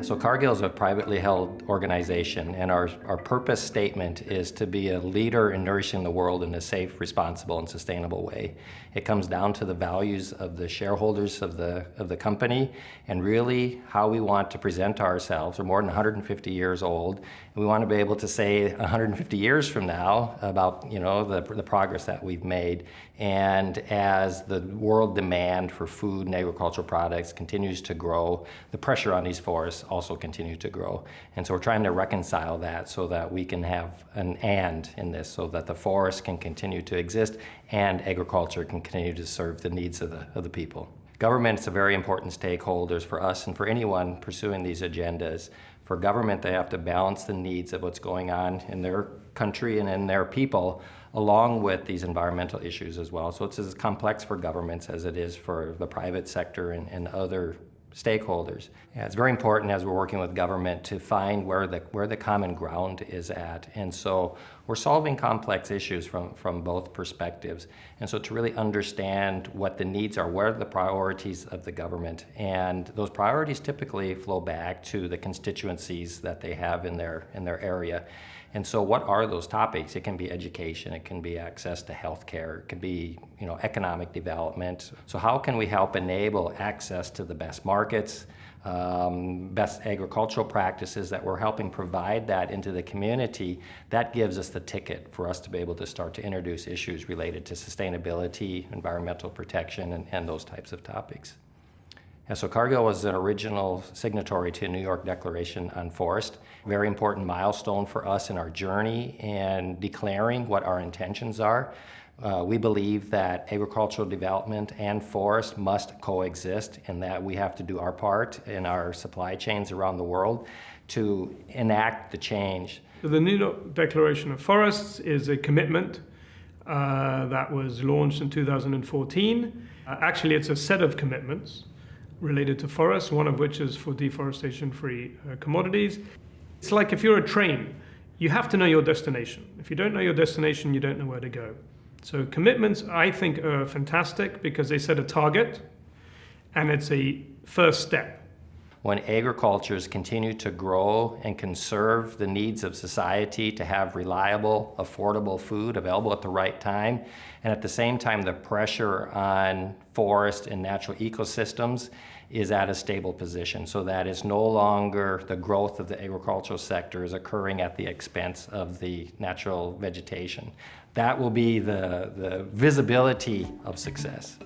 So Cargill is a privately held organization, and our purpose statement is to be a leader in nourishing the world in a safe, responsible, and sustainable way. It comes down to the values of the shareholders of the company, and really how we want to present ourselves. We're more than 150 years old, and we want to be able to say 150 years from now about the progress that we've made. And as the world demand for food and agricultural products continues to grow, the pressure on these forests also continue to grow. And so we're trying to reconcile that so that we can have an and in this, so that the forest can continue to exist and agriculture can continue to serve the needs of the people. Government's a very important stakeholders for us and for anyone pursuing these agendas. For government, they have to balance the needs of what's going on in their country and in their people, along with these environmental issues as well. So it's as complex for governments as it is for the private sector and other stakeholders. Yeah, it's very important as we're working with government to find where the common ground is at. And so we're solving complex issues from both perspectives. And so to really understand what the needs are, what are the priorities of the government? And those priorities typically flow back to the constituencies that they have in their area. And so what are those topics? It can be education, it can be access to healthcare, it can be economic development. So how can we help enable access to the best markets, best agricultural practices, that we're helping provide that into the community? That gives us the ticket for us to be able to start to introduce issues related to sustainability, environmental protection, and those types of topics. And so Cargill was an original signatory to the New York Declaration on Forest. Very important milestone for us in our journey and declaring what our intentions are. We believe that agricultural development and forest must coexist, and that we have to do our part in our supply chains around the world to enact the change. The New York Declaration of Forests is a commitment that was launched in 2014. Actually, it's a set of commitments related to forests, one of which is for deforestation-free commodities. It's like if you're a train, you have to know your destination. If you don't know your destination, you don't know where to go. So commitments, I think, are fantastic because they set a target, and it's a first step. When agricultures continue to grow and conserve the needs of society to have reliable, affordable food available at the right time, and at the same time the pressure on forest and natural ecosystems is at a stable position, so that it's no longer the growth of the agricultural sector is occurring at the expense of the natural vegetation. That will be the visibility of success.